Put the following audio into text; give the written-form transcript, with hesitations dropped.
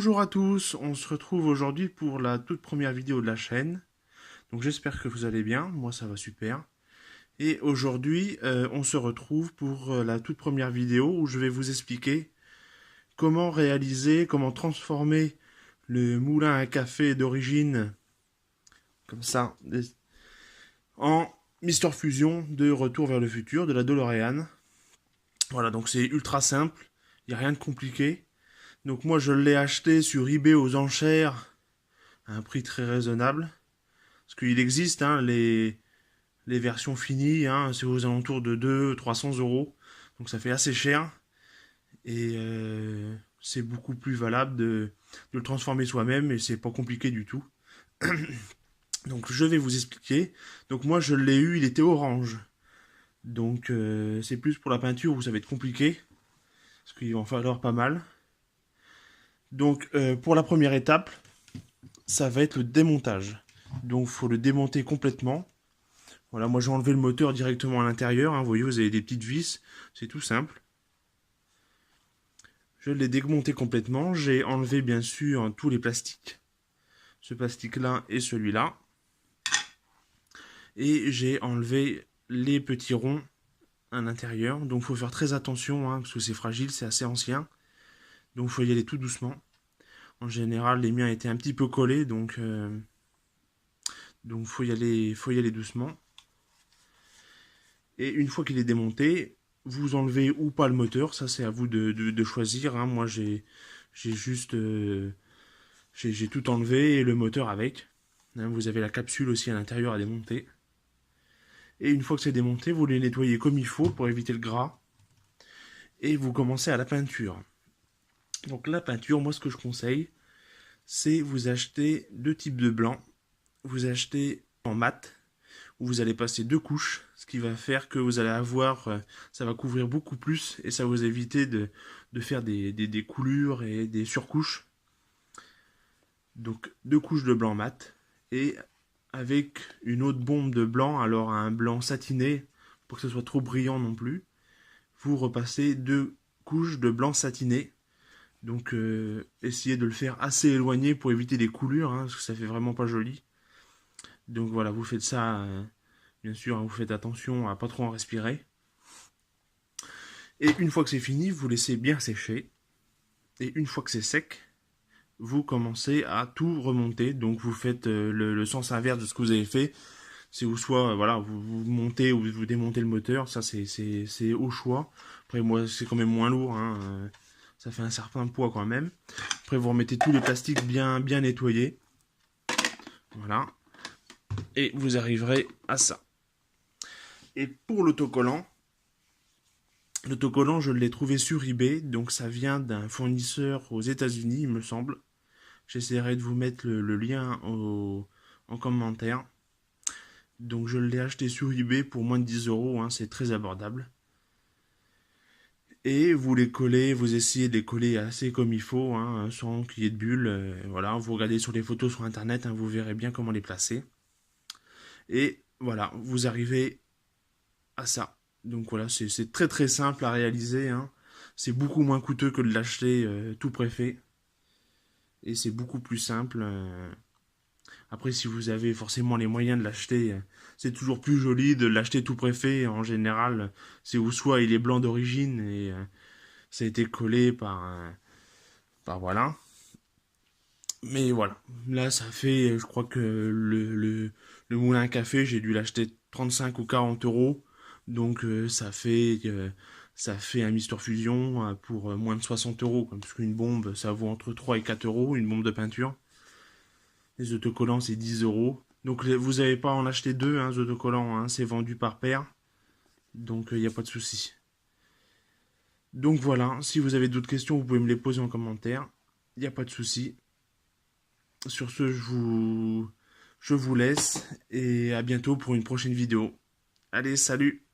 Bonjour à tous, on se retrouve aujourd'hui pour la toute première vidéo de la chaîne. Donc j'espère que vous allez bien, moi ça va super. Et aujourd'hui, on se retrouve pour la toute première vidéo où je vais vous expliquer comment réaliser, comment transformer le moulin à café d'origine, comme ça, en Mister Fusion de Retour vers le futur de la DeLorean. Voilà, donc c'est ultra simple, il n'y a rien de compliqué. Donc moi je l'ai acheté sur eBay aux enchères à un prix très raisonnable. Parce qu'il existe les versions finies, hein, c'est aux alentours de 200-300 euros. Donc ça fait assez cher. Et c'est beaucoup plus valable de le transformer soi-même et c'est pas compliqué du tout. Donc je vais vous expliquer. Donc moi je l'ai eu, il était orange. Donc c'est plus pour la peinture où ça va être compliqué. Parce qu'il va en falloir pas mal. Donc pour la première étape, ça va être le démontage. Donc il faut le démonter complètement. Voilà, moi j'ai enlevé le moteur directement à l'intérieur, hein, vous voyez, vous avez des petites vis, c'est tout simple. Je l'ai démonté complètement, j'ai enlevé bien sûr tous les plastiques, ce plastique-là et celui-là. Et j'ai enlevé les petits ronds à l'intérieur, donc il faut faire très attention, hein, parce que c'est fragile, c'est assez ancien. Donc il faut y aller tout doucement. En général, les miens étaient un petit peu collés, donc faut y aller doucement. Et une fois qu'il est démonté, vous enlevez ou pas le moteur, ça c'est à vous de choisir. Hein. Moi j'ai juste j'ai tout enlevé et le moteur avec. Hein, vous avez la capsule aussi à l'intérieur à démonter. Et une fois que c'est démonté, vous les nettoyez comme il faut pour éviter le gras. Et vous commencez à la peinture. Donc la peinture, moi ce que je conseille, c'est vous acheter deux types de blanc. Vous achetez en mat, où vous allez passer deux couches, ce qui va faire que vous allez avoir, ça va couvrir beaucoup plus et ça va vous éviter de faire des coulures et des surcouches. Donc deux couches de blanc mat et avec une autre bombe de blanc, alors un blanc satiné, pour que ce soit trop brillant non plus, vous repassez deux couches de blanc satiné. Donc essayez de le faire assez éloigné pour éviter des coulures, hein, parce que ça fait vraiment pas joli. Donc voilà, vous faites ça. Bien sûr, vous faites attention à pas trop en respirer. Et une fois que c'est fini, vous laissez bien sécher. Et une fois que c'est sec, vous commencez à tout remonter. Donc vous faites le sens inverse de ce que vous avez fait. C'est ou soit voilà, vous montez ou vous démontez le moteur. Ça c'est au choix. Après moi c'est quand même moins lourd. Hein. Ça fait un certain poids quand même. Après vous remettez tous les plastiques bien nettoyés. Voilà. Et vous arriverez à ça. Et pour l'autocollant, je l'ai trouvé sur eBay, donc ça vient d'un fournisseur aux États-Unis, il me semble. J'essaierai de vous mettre le lien en commentaire. Donc je l'ai acheté sur eBay pour moins de 10 euros, hein, c'est très abordable. Et vous les collez, vous essayez de les coller assez comme il faut, hein, sans qu'il y ait de bulles. Voilà, vous regardez sur les photos sur internet, hein, vous verrez bien comment les placer. Et voilà, vous arrivez à ça. Donc voilà, c'est très très simple à réaliser. Hein. C'est beaucoup moins coûteux que de l'acheter tout préfet. Et c'est beaucoup plus simple. Après, si vous avez forcément les moyens de l'acheter, c'est toujours plus joli de l'acheter tout préfet. En général, c'est ou soit il est blanc d'origine et ça a été collé par voilà. Mais voilà, là ça fait, je crois que le moulin à café, j'ai dû l'acheter 35 ou 40 euros. Donc ça fait un Mister Fusion pour moins de 60 euros. Parce qu'une bombe, ça vaut entre 3 et 4 euros, une bombe de peinture. Les autocollants, c'est 10 euros. Donc vous n'avez pas à en acheter deux, hein, les autocollants, hein, c'est vendu par paire. Donc il n'y a pas de souci. Donc voilà, si vous avez d'autres questions, vous pouvez me les poser en commentaire. Il n'y a pas de souci. Sur ce, je vous laisse et à bientôt pour une prochaine vidéo. Allez, salut!